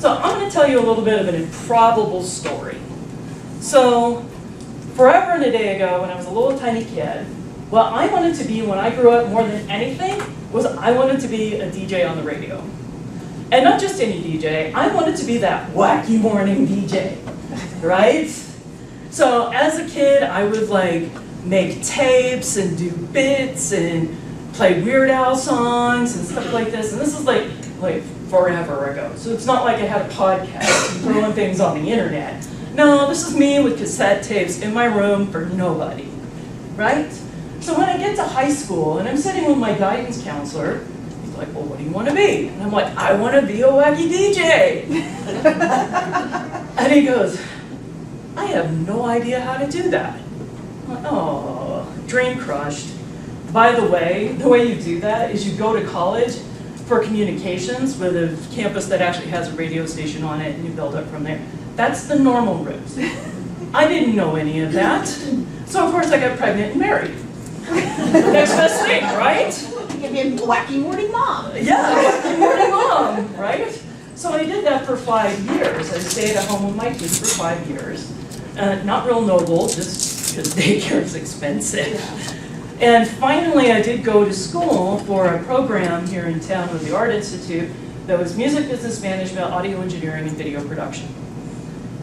So I'm going to tell you a little bit of an improbable story. So forever and a day ago, when I was a little tiny kid, what I wanted to be when I grew up more than anything was I wanted to be a DJ on the radio. And not just any DJ, I wanted to be that wacky morning DJ, right? So as a kid, I would like make tapes and do bits and play Weird Al songs and stuff like this. And this is like forever ago. So it's not like I had a podcast and throwing things on the internet. No, this is me with cassette tapes in my room for nobody, right? So when I get to high school and I'm sitting with my guidance counselor, he's like, well, what do you want to be? And I'm like, I want to be a wacky DJ. And he goes, I have no idea how to do that. I'm like, oh, dream crushed. By the way you do that is you go to college for communications with a campus that actually has a radio station on it and you build up from there. That's the normal route. I didn't know any of that. So of course I got pregnant and married. Next best thing, right? You'd be a wacky morning mom. Yeah, wacky morning mom, right? So I did that for 5 years. I stayed at home with my kids for 5 years. Not real noble, just because daycare is expensive. And finally, I did go to school for a program here in town with the Art Institute that was music business management, audio engineering, and video production.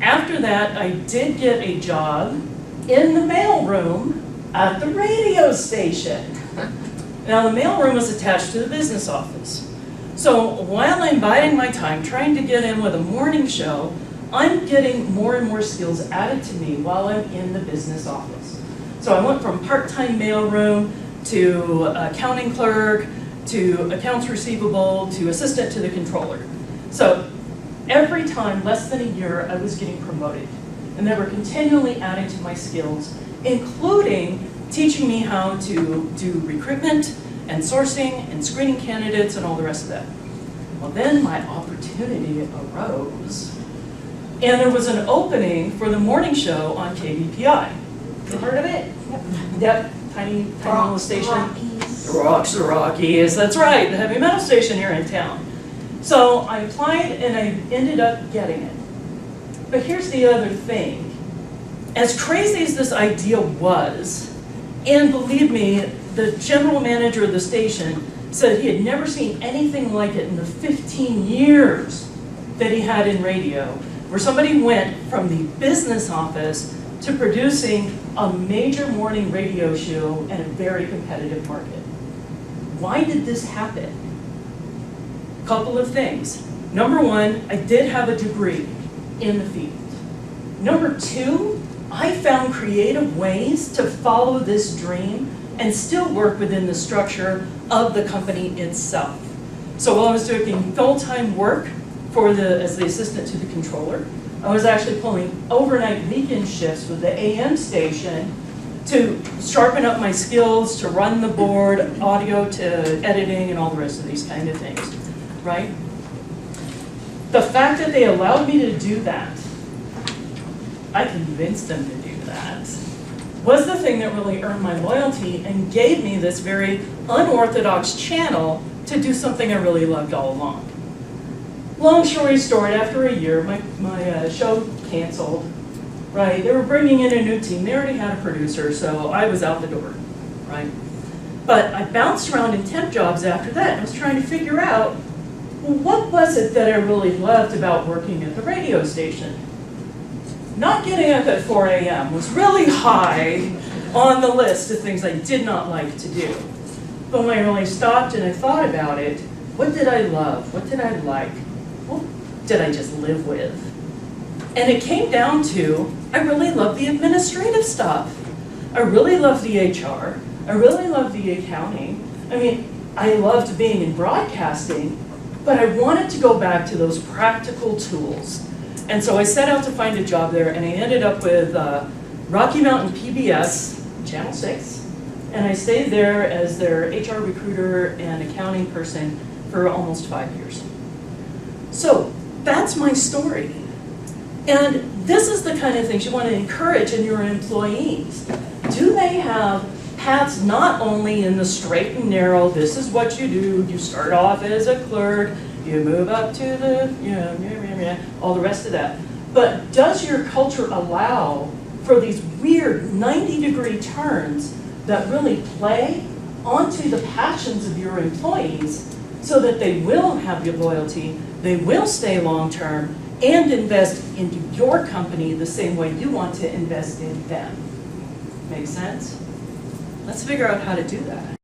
After that, I did get a job in the mailroom at the radio station. Now, the mailroom was attached to the business office. So while I'm biding my time trying to get in with a morning show, I'm getting more and more skills added to me while I'm in the business office. So I went from part-time mailroom to accounting clerk to accounts receivable to assistant to the controller. So every time, less than a year, I was getting promoted. And they were continually adding to my skills, including teaching me how to do recruitment and sourcing and screening candidates and all the rest of that. Well, then my opportunity arose. And there was an opening for the morning show on KBPI. You heard of it? Yep, tiny little station. The Rockies, that's right, the heavy metal station here in town. So I applied and I ended up getting it. But here's the other thing. As crazy as this idea was, and believe me, the general manager of the station said he had never seen anything like it in the 15 years that he had in radio, where somebody went from the business office to producing a major morning radio show in a very competitive market. Why did this happen? Couple of things. Number one, I did have a degree in the field. Number two, I found creative ways to follow this dream and still work within the structure of the company itself. So while I was doing full-time work as the assistant to the controller, I was actually pulling overnight weekend shifts with the AM station to sharpen up my skills, to run the board, audio to editing, and all the rest of these kind of things, right? The fact that they allowed me to do that, I convinced them to do that, was the thing that really earned my loyalty and gave me this very unorthodox channel to do something I really loved all along. Long story short, after a year, my show canceled, right? They were bringing in a new team. They already had a producer, so I was out the door, right? But I bounced around in temp jobs after that. I was trying to figure out, well, what was it that I really loved about working at the radio station? Not getting up at 4 a.m. was really high on the list of things I did not like to do. But when I really stopped and I thought about it, what did I love? What did I like? What did I just live with? And it came down to, I really love the administrative stuff. I really love the HR. I really love the accounting. I mean, I loved being in broadcasting, but I wanted to go back to those practical tools. And so I set out to find a job there, and I ended up with Rocky Mountain PBS, Channel 6, and I stayed there as their HR recruiter and accounting person for almost 5 years. So that's my story. And this is the kind of things you want to encourage in your employees. Do they have paths not only in the straight and narrow, this is what you do, you start off as a clerk, you move up to the, all the rest of that. But does your culture allow for these weird 90-degree turns that really play onto the passions of your employees so that they will have your loyalty, they will stay long-term, and invest into your company the same way you want to invest in them? Make sense? Let's figure out how to do that.